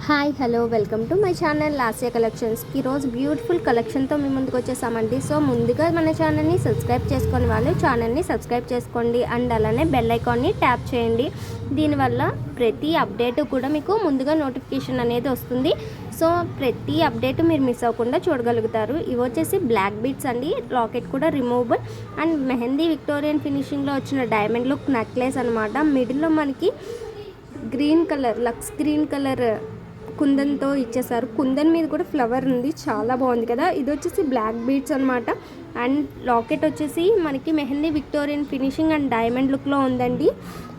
Hi hello welcome to my channel Lasya collections. ఈరోజు beautiful కలెక్షన్తో మీ ముందుకు వచ్చేసామండి. సో ముందుగా మన ఛానల్ని సబ్స్క్రైబ్ చేసుకునే వాళ్ళు ఛానల్ని సబ్స్క్రైబ్ చేసుకోండి అండ్ అలానే బెల్ ఐకాన్ని ట్యాప్ చేయండి. దీనివల్ల ప్రతి అప్డేట్ కూడా మీకు ముందుగా నోటిఫికేషన్ అనేది వస్తుంది. సో ప్రతి అప్డేట్ మీరు మిస్ అవ్వకుండా చూడగలుగుతారు. ఇవి వచ్చేసి బ్లాక్ బీడ్స్ అండి. లాకెట్ కూడా రిమూవబుల్ అండ్ మెహందీ విక్టోరియన్ ఫినిషింగ్లో వచ్చిన డైమండ్ లుక్ నెక్లెస్ అనమాట. మిడిల్లో మనకి green colour looks green colour కుందన్తో ఇచ్చేసారు. కుందన్ మీద కూడా ఫ్లవర్ ఉంది, చాలా బాగుంది కదా. ఇది వచ్చేసి బ్లాక్ బీడ్స్ అనమాట. అండ్ లాకెట్ వచ్చేసి మనకి mehndi Victorian finishing and diamond లుక్లో ఉందండి.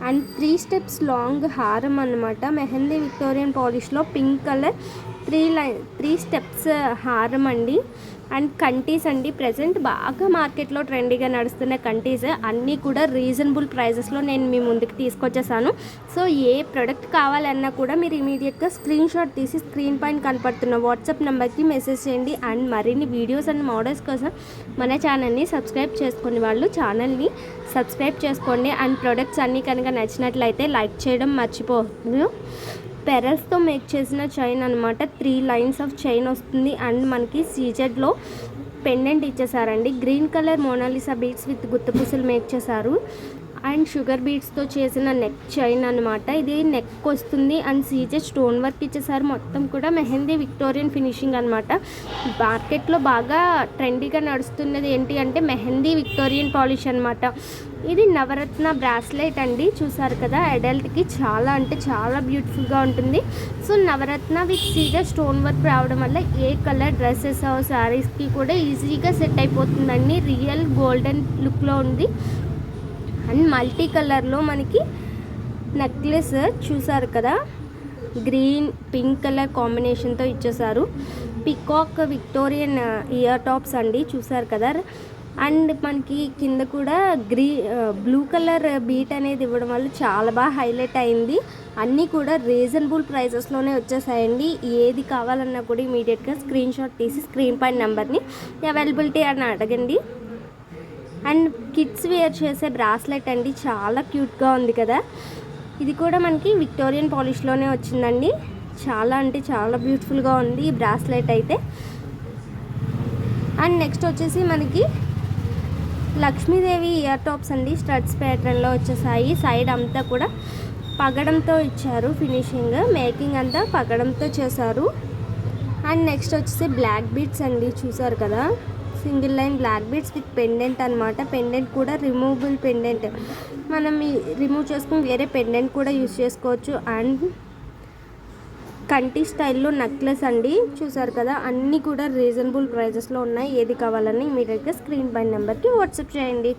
అండ్ 3 స్టెప్స్ లాంగ్ హారం అనమాట. మెహందీ విక్టోరియన్ పాలిష్లో పింక్ కలర్ 3 స్టెప్స్ హారం అండి. అండ్ కంటీస్ అండి. ప్రజెంట్ బాగా మార్కెట్లో ట్రెండీగా నడుస్తున్న కంటీస్ అన్నీ కూడా రీజనబుల్ ప్రైజెస్లో నేను మీ ముందుకు తీసుకొచ్చేసాను. సో ఏ ప్రోడక్ట్ కావాలన్నా కూడా మీరు ఇమీడియట్గా స్క్రీన్ షాట్ తీసి స్క్రీన్ పైన కనపడుతున్న వాట్సాప్ నెంబర్కి మెసేజ్ చేయండి. అండ్ మరిన్ని వీడియోస్ అండ్ మోడల్స్ కోసం మన ఛానల్ని సబ్స్క్రైబ్ చేసుకునే వాళ్ళు ఛానల్ని సబ్స్క్రైబ్ చేసుకోండి. అండ్ ప్రొడక్ట్స్ అన్నీ కనుక నచ్చినట్లయితే లైక్ చేయడం మర్చిపోవద్దు. పెరల్స్తో మేక్ చేసిన చైన్ అనమాట. 3 లైన్స్ ఆఫ్ చైన్ వస్తుంది. అండ్ మనకి సీజెడ్లో పెండెంట్ ఇచ్చేసారండి. Green colour Mona Lisa beads with గుత్తపూసలు మేక్ చేశారు. అండ్ షుగర్ బీడ్స్తో చేసిన నెక్ చైన్ అనమాట. ఇది నెక్ వస్తుంది. అండ్ సీజెడ్ స్టోన్ వర్క్ ఇచ్చేసారు. మొత్తం కూడా మెహందీ విక్టోరియన్ ఫినిషింగ్ అనమాట. మార్కెట్లో బాగా ట్రెండీగా నడుస్తున్నది ఏంటి అంటే మెహందీ విక్టోరియన్ పాలిష్ అనమాట. ఇది నవరత్న బ్రాస్లెట్ అండి. చూసారు కదా, అడల్ట్కి చాలా అంటే చాలా బ్యూటిఫుల్గా ఉంటుంది. So Navaratna with CZ stone work రావడం వల్ల ఏ కలర్ డ్రెస్సెస్ శారీస్కి కూడా ఈజీగా సెట్ అయిపోతుందండి. రియల్ గోల్డెన్ లుక్లో ఉంది. అండ్ మల్టీ కలర్లో మనకి నెక్లెస్ చూసారు కదా, గ్రీన్ పింక్ కలర్ కాంబినేషన్తో ఇచ్చేసారు. పికాక్ విక్టోరియన్ ఇయర్ టాప్స్ అండి. చూసారు కదా. అండ్ మనకి కింద కూడా బ్లూ కలర్ బీట్ అనేది ఇవ్వడం వల్ల చాలా బాగా హైలైట్ అయింది. అన్నీ కూడా రీజనబుల్ ప్రైజెస్లోనే వచ్చేసాయండి. ఏది కావాలన్నా కూడా ఇమీడియట్గా స్క్రీన్ షాట్ తీసి స్క్రీన్ పైన నెంబర్ని అవైలబిలిటీ అని అడగండి. అండ్ కిడ్స్ వేర్ చేసే బ్రాస్లెట్ అండి. చాలా క్యూట్గా ఉంది కదా. ఇది కూడా మనకి విక్టోరియన్ పాలిష్లోనే వచ్చిందండి. చాలా అంటే చాలా బ్యూటిఫుల్గా ఉంది ఈ బ్రాస్లెట్ అయితే. అండ్ నెక్స్ట్ వచ్చేసి మనకి లక్ష్మీదేవి ఇయర్ టాప్స్ అండి. స్టడ్స్ ప్యాటర్న్లో వచ్చేసాయి. సైడ్ అంతా కూడా పగడంతో ఇచ్చారు. ఫినిషింగ్ మేకింగ్ అంతా పగడంతో చేశారు. అండ్ నెక్స్ట్ వచ్చేసి బ్లాక్ బీడ్స్ అండి. చూసారు కదా, single line black beads with pendant అనమాట. పెండెంట్ కూడా రిమూవబుల్ పెండెంట్. మనం రిమూవ్ చేసుకుని వేరే పెండెంట్ కూడా యూజ్ చేసుకోవచ్చు. అండ్ కంటి స్టైల్లో నెక్లెస్ అండి. చూసారు కదా, అన్నీ కూడా రీజనబుల్ ప్రైజెస్లో ఉన్నాయి. ఏది కావాలని ఇమీడియట్గా స్క్రీన్ పైన నెంబర్కి వాట్సాప్ చేయండి.